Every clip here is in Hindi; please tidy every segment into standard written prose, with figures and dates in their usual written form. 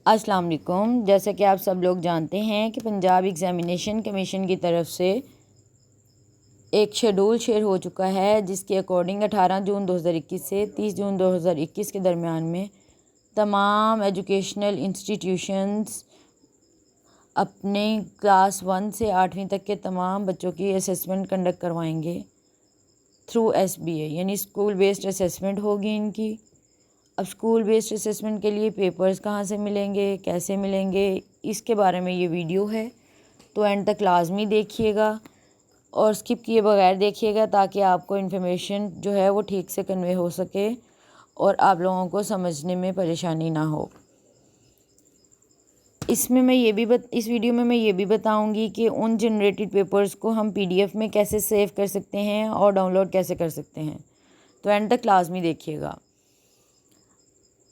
अस्सलाम वालेकुम। जैसा कि आप सब लोग जानते हैं कि पंजाब एग्ज़ामिनेशन कमीशन की तरफ से एक शेड्यूल शेयर हो चुका है, जिसके अकॉर्डिंग 18 जून 2021 से 30 जून 2021 के दरमियान में तमाम एजुकेशनल इंस्टीट्यूशंस अपने क्लास 1 से 8वीं तक के तमाम बच्चों की असेसमेंट कंडक्ट करवाएंगे थ्रू SBA, यानी स्कूल बेस्ड असेसमेंट होगी इनकी। अब स्कूल बेस्ड असेसमेंट के लिए पेपर्स कहाँ से मिलेंगे, कैसे मिलेंगे, इसके बारे में ये वीडियो है, तो एंड तक लाजमी देखिएगा और स्किप किए बगैर देखिएगा, ताकि आपको इन्फॉर्मेशन जो है वो ठीक से कन्वे हो सके और आप लोगों को समझने में परेशानी ना हो। इस वीडियो में मैं ये भी बताऊंगी कि उन जनरेटेड पेपर्स को हम PDF में कैसे सेव कर सकते हैं और डाउनलोड कैसे कर सकते हैं, तो एंड तक लाजमी देखिएगा।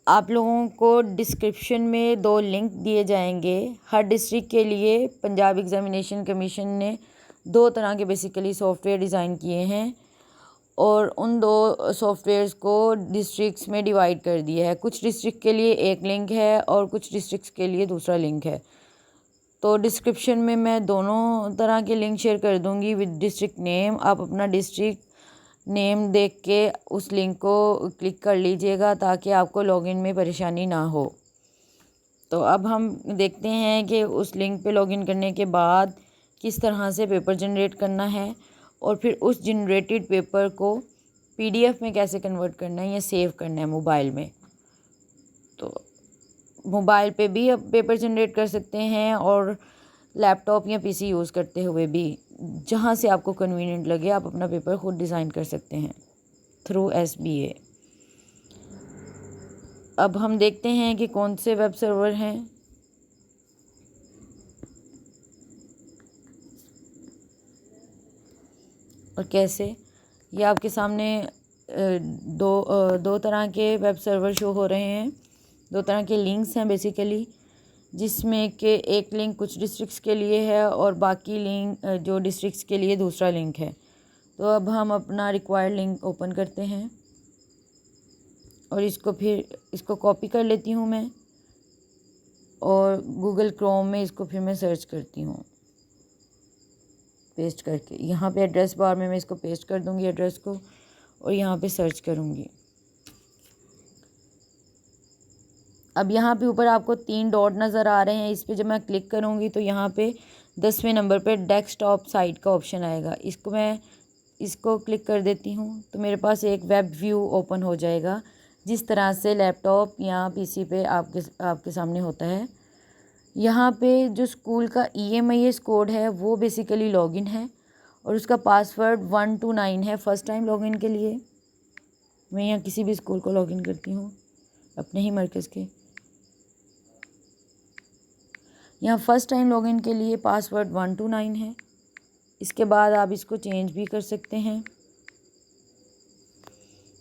आप लोगों को डिस्क्रिप्शन में 2 लिंक दिए जाएंगे। हर डिस्ट्रिक्ट के लिए पंजाब एग्ज़ामिनेशन कमीशन ने 2 तरह के बेसिकली सॉफ्टवेयर डिज़ाइन किए हैं और उन 2 सॉफ्टवेयर्स को डिस्ट्रिक्ट्स में डिवाइड कर दिया है। कुछ डिस्ट्रिक्ट के लिए एक लिंक है और कुछ डिस्ट्रिक्ट्स के लिए दूसरा लिंक है। तो डिस्क्रिप्शन में मैं दोनों तरह के लिंक शेयर कर दूंगी विद डिस्ट्रिक्ट नेम। आप अपना डिस्ट्रिक्ट नेम देख के उस लिंक को क्लिक कर लीजिएगा, ताकि आपको लॉगिन में परेशानी ना हो। तो अब हम देखते हैं कि उस लिंक पे लॉगिन करने के बाद किस तरह से पेपर जनरेट करना है और फिर उस जनरेटेड पेपर को PDF में कैसे कन्वर्ट करना है या सेव करना है मोबाइल में। तो मोबाइल पे भी अब पेपर जनरेट कर सकते हैं और लैपटॉप या PC यूज़ करते हुए भी, जहाँ से आपको कन्वीनियंट लगे आप अपना पेपर खुद डिज़ाइन कर सकते हैं थ्रू SBA। अब हम देखते हैं कि कौन से वेब सर्वर हैं। और कैसे, ये आपके सामने दो तरह के वेब सर्वर शो हो रहे हैं। 2 तरह के लिंक्स हैं बेसिकली, जिसमें कि एक लिंक कुछ डिस्ट्रिक्ट्स के लिए है और बाकी लिंक जो डिस्ट्रिक्ट्स के लिए दूसरा लिंक है। तो अब हम अपना रिक्वायर्ड लिंक ओपन करते हैं और इसको कॉपी कर लेती हूँ मैं और गूगल क्रोम में इसको फिर मैं सर्च करती हूँ पेस्ट करके। यहाँ पे एड्रेस बार में मैं इसको पेस्ट कर दूँगी एड्रेस को और यहाँ पे सर्च करूँगी। अब यहाँ पे ऊपर आपको 3 डॉट नज़र आ रहे हैं, इस पर जब मैं क्लिक करूँगी तो यहाँ पे 10वें नंबर पे डेस्कटॉप साइट का ऑप्शन आएगा। इसको क्लिक कर देती हूँ तो मेरे पास एक वेब व्यू ओपन हो जाएगा, जिस तरह से लैपटॉप या PC पे आपके सामने होता है। यहाँ पे जो स्कूल का EMIS कोड है वो बेसिकली लॉगिन है और उसका पासवर्ड 1 to 9 है फर्स्ट टाइम लॉगिन के लिए। मैं यहाँ किसी भी स्कूल को लॉगिन करती हूँ अपने ही मरकज़ के। यहाँ फ़र्स्ट टाइम लॉगिन के लिए पासवर्ड 1 to 9 है। इसके बाद आप इसको चेंज भी कर सकते हैं।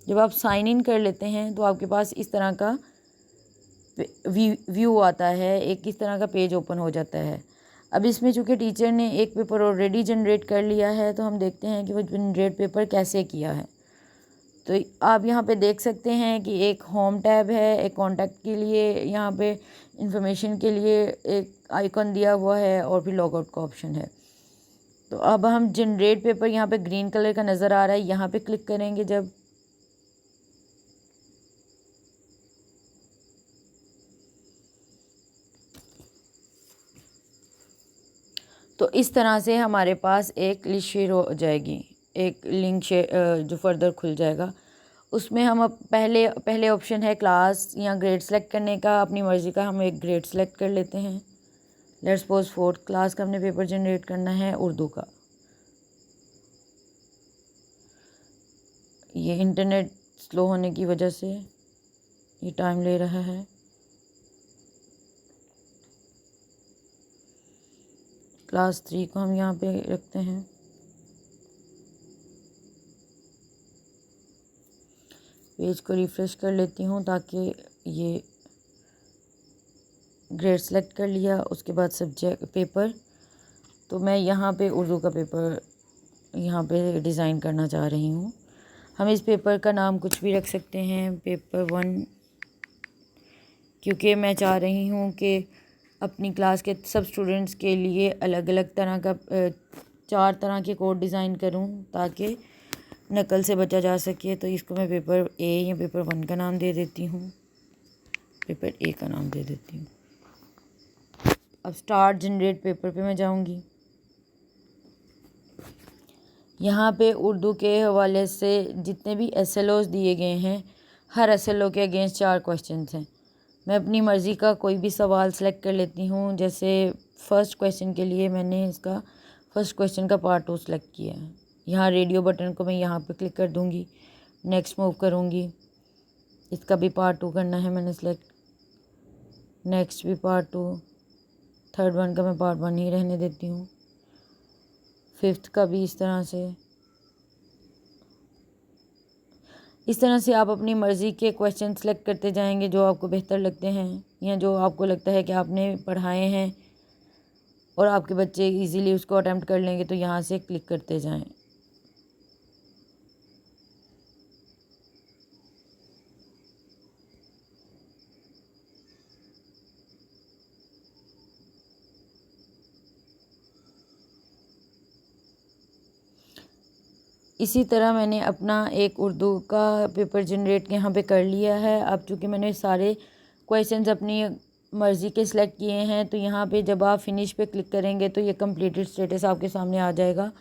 जब आप साइन इन कर लेते हैं तो आपके पास इस तरह का व्यू आता है, एक इस तरह का पेज ओपन हो जाता है। अब इसमें चूँकि टीचर ने एक पेपर ऑलरेडी जनरेट कर लिया है, तो हम देखते हैं कि वो जनरेट पेपर कैसे किया है। तो आप यहाँ पे देख सकते हैं कि एक होम टैब है, एक कॉन्टैक्ट के लिए यहाँ पे इंफॉर्मेशन के लिए एक आइकन दिया हुआ है और फिर लॉगआउट का ऑप्शन है। तो अब हम जनरेट पेपर यहाँ पे ग्रीन कलर का नज़र आ रहा है, यहाँ पे क्लिक करेंगे जब, तो इस तरह से हमारे पास एक लिस्ट शेयर हो जाएगी, एक लिंक शेयर जो फर्दर खुल जाएगा। उसमें हम अब पहले ऑप्शन है क्लास या ग्रेड सेलेक्ट करने का, अपनी मर्ज़ी का हम एक ग्रेड सेलेक्ट कर लेते हैं। लेट्स सपोज 4th क्लास का हमने पेपर जनरेट करना है उर्दू का। ये इंटरनेट स्लो होने की वजह से ये टाइम ले रहा है। क्लास 3 को हम यहाँ पे रखते हैं। पेज को रिफ़्रेश कर लेती हूँ ताकि ये ग्रेड सेलेक्ट कर लिया। उसके बाद सब्जेक्ट पेपर, तो मैं यहाँ पे उर्दू का पेपर यहाँ पे डिज़ाइन करना चाह रही हूँ। हम इस पेपर का नाम कुछ भी रख सकते हैं, पेपर 1 क्योंकि मैं चाह रही हूँ कि अपनी क्लास के सब स्टूडेंट्स के लिए अलग अलग तरह का 4 तरह के कोड डिज़ाइन करूँ ताकि नकल से बचा जा सके। तो इसको मैं पेपर ए या पेपर 1 का नाम दे देती हूँ, पेपर ए का नाम दे देती हूँ। अब स्टार्ट जनरेट पेपर पे मैं जाऊँगी। यहाँ पे उर्दू के हवाले से जितने भी SLOs दिए गए हैं, हर SLO के अगेंस्ट 4 क्वेश्चंस हैं। मैं अपनी मर्ज़ी का कोई भी सवाल सेलेक्ट कर लेती हूँ। जैसे फर्स्ट क्वेश्चन के लिए मैंने इसका फर्स्ट क्वेश्चन का पार्ट 2 सेलेक्ट किया है। यहाँ रेडियो बटन को मैं यहाँ पे क्लिक कर दूँगी, नेक्स्ट मूव करूँगी। इसका भी पार्ट 2 करना है मैंने सेलेक्ट, नेक्स्ट भी पार्ट 2, थर्ड वन का मैं पार्ट 1 ही रहने देती हूँ, फिफ्थ का भी इस तरह से आप अपनी मर्ज़ी के क्वेश्चन सेलेक्ट करते जाएंगे जो आपको बेहतर लगते हैं या जो आपको लगता है कि आपने पढ़ाए हैं और आपके बच्चे इजीली उसको अटेम्प्ट कर लेंगे, तो यहाँ से क्लिक करते जाएं। इसी तरह मैंने अपना एक उर्दू का पेपर जनरेट यहाँ पे कर लिया है। अब चूँकि मैंने सारे क्वेश्चंस अपनी मर्ज़ी के सिलेक्ट किए हैं, तो यहाँ पे जब आप फिनिश पे क्लिक करेंगे तो ये कंप्लीटेड स्टेटस आपके सामने आ जाएगा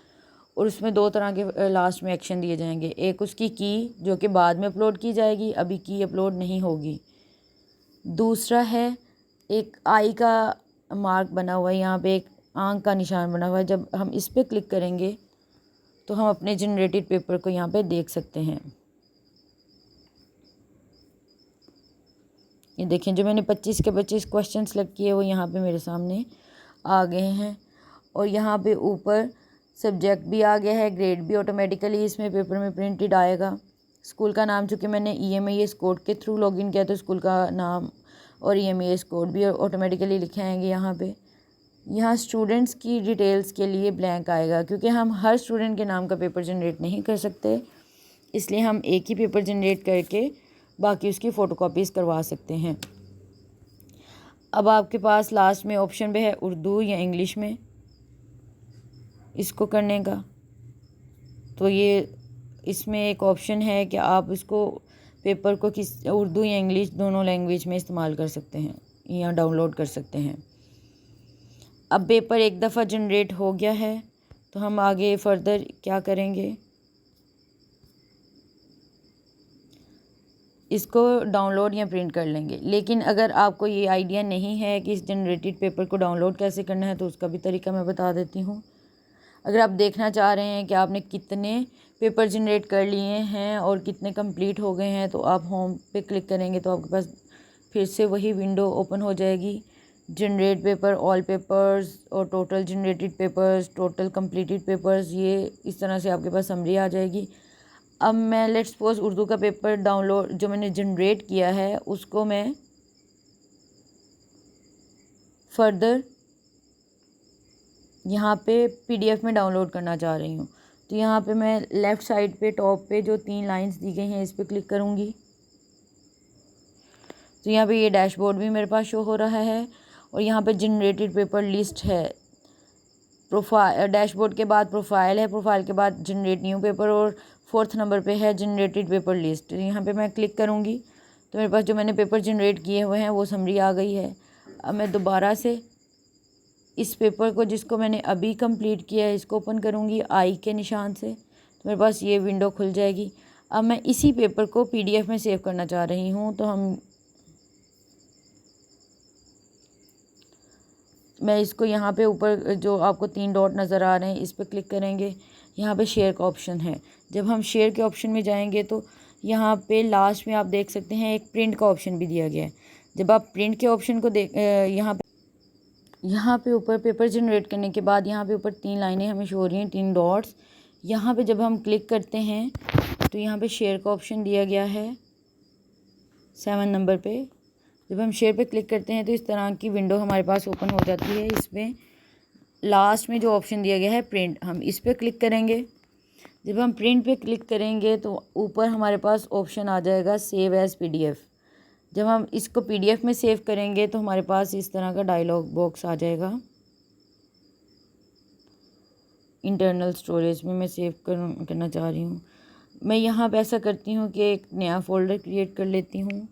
और उसमें 2 तरह के लास्ट में एक्शन दिए जाएंगे। एक उसकी की जो कि बाद में अपलोड की जाएगी, अभी की अपलोड नहीं होगी। दूसरा है एक आई का मार्क बना हुआ है, यहाँ पे एक आंख का निशान बना हुआ है। जब हम इस पर क्लिक करेंगे तो हम अपने जनरेटेड पेपर को यहाँ पे देख सकते हैं। ये देखें, जो मैंने 25 के 25 क्वेश्चन सेलेक्ट किए वो यहाँ पे मेरे सामने आ गए हैं और यहाँ पे ऊपर सब्जेक्ट भी आ गया है, ग्रेड भी ऑटोमेटिकली इसमें पेपर में प्रिंटेड आएगा। स्कूल का नाम चूँकि मैंने EMIS कोड के थ्रू लॉगिन किया तो स्कूल का नाम और EMIS कोड भी ऑटोमेटिकली लिखे आएंगे यहाँ पे। यहाँ स्टूडेंट्स की डिटेल्स के लिए ब्लैंक आएगा क्योंकि हम हर स्टूडेंट के नाम का पेपर जनरेट नहीं कर सकते, इसलिए हम एक ही पेपर जनरेट करके बाकी उसकी फ़ोटोकॉपीज़ करवा सकते हैं। अब आपके पास लास्ट में ऑप्शन भी है उर्दू या इंग्लिश में इसको करने का। तो ये इसमें एक ऑप्शन है कि आप इसको पेपर को किस उर्दू या इंग्लिश दोनों लैंग्वेज में इस्तेमाल कर सकते हैं या डाउनलोड कर सकते हैं। अब पेपर एक दफ़ा जनरेट हो गया है तो हम आगे फर्दर क्या करेंगे, इसको डाउनलोड या प्रिंट कर लेंगे। लेकिन अगर आपको ये आइडिया नहीं है कि इस जनरेटेड पेपर को डाउनलोड कैसे करना है तो उसका भी तरीका मैं बता देती हूँ। अगर आप देखना चाह रहे हैं कि आपने कितने पेपर जनरेट कर लिए हैं और कितने कंप्लीट हो गए हैं, तो आप होम पे क्लिक करेंगे तो आपके पास फिर से वही विंडो ओपन हो जाएगी, जनरेट पेपर, ऑल पेपर्स और total generated papers, total completed papers. ये इस तरह से आपके पास समरी आ जाएगी। अब मैं लेट्स सपोज उर्दू का पेपर डाउनलोड जो मैंने जनरेट किया है उसको मैं फर्दर यहाँ पे PDF में डाउनलोड करना चाह रही हूँ। तो यहाँ पे मैं लेफ़्ट साइड पे टॉप पे जो 3 लाइंस दी गई हैं इस पर क्लिक करूँगी। तो यहाँ पे ये डैशबोर्ड भी मेरे पास शो हो रहा है और यहाँ पे जनरेटेड पेपर लिस्ट है। प्रोफाइल, डैशबोर्ड के बाद प्रोफाइल है, प्रोफाइल के बाद जनरेट न्यू पेपर और 4th नंबर पे है जनरेटेड पेपर लिस्ट। यहाँ पे मैं क्लिक करूँगी तो मेरे पास जो मैंने पेपर जनरेट किए हुए हैं वो समरी आ गई है। अब मैं दोबारा से इस पेपर को जिसको मैंने अभी कंप्लीट किया है इसको ओपन करूँगी आई के निशान से, तो मेरे पास ये विंडो खुल जाएगी। अब मैं इसी पेपर को PDF में सेव करना चाह रही हूँ, तो मैं इसको यहाँ पे ऊपर जो आपको 3 डॉट नज़र आ रहे हैं इस पर क्लिक करेंगे। यहाँ पे शेयर का ऑप्शन है। जब हम शेयर के ऑप्शन में जाएंगे तो यहाँ पे लास्ट में आप देख सकते हैं एक प्रिंट का ऑप्शन भी दिया गया है। जब आप प्रिंट के ऑप्शन को यहाँ पे ऊपर पेपर जनरेट करने के बाद यहाँ पे ऊपर 3 लाइनें हमें शो हो रही हैं, 3 डॉट्स। यहाँ पे जब हम क्लिक करते हैं तो यहाँ पे शेयर का ऑप्शन दिया गया है 7 नंबर पे। जब हम शेयर पे क्लिक करते हैं तो इस तरह की विंडो हमारे पास ओपन हो जाती है। इसमें लास्ट में जो ऑप्शन दिया गया है प्रिंट, हम इस पर क्लिक करेंगे। जब हम प्रिंट पे क्लिक करेंगे तो ऊपर हमारे पास ऑप्शन आ जाएगा सेव एज़ PDF। जब हम इसको पीडीएफ में सेव करेंगे तो हमारे पास इस तरह का डायलॉग बॉक्स आ जाएगा। इंटरनल स्टोरेज में मैं सेव करना चाह रही हूँ। मैं यहाँ पे ऐसा करती हूँ कि एक नया फ़ोल्डर क्रिएट कर लेती हूँ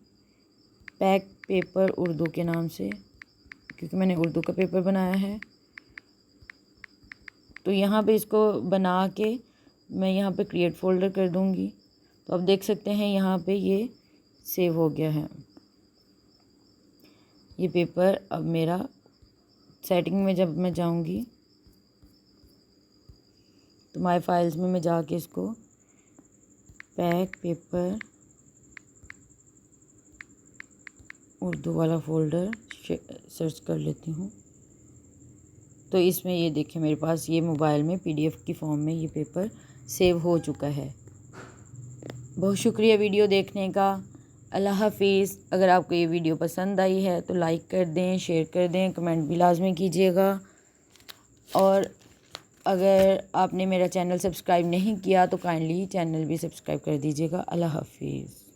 पैक पेपर उर्दू के नाम से, क्योंकि मैंने उर्दू का पेपर बनाया है। तो यहाँ पे इसको बना के मैं यहाँ पे क्रिएट फ़ोल्डर कर दूँगी। तो आप देख सकते हैं यहाँ पे ये सेव हो गया है ये पेपर। अब मेरा सेटिंग में जब मैं जाऊँगी तो माय फाइल्स में मैं जाके इसको पैक पेपर उर्दू वाला फ़ोल्डर सर्च कर लेती हूँ। तो इसमें ये देखिए मेरे पास ये मोबाइल में पीडीएफ की फॉर्म में ये पेपर सेव हो चुका है। बहुत शुक्रिया वीडियो देखने का। अल्लाह हाफिज़। अगर आपको ये वीडियो पसंद आई है तो लाइक कर दें, शेयर कर दें, कमेंट भी लाजमी कीजिएगा। और अगर आपने मेरा चैनल सब्सक्राइब नहीं किया तो काइंडली चैनल भी सब्सक्राइब कर दीजिएगा। अल्लाह हाफिज़।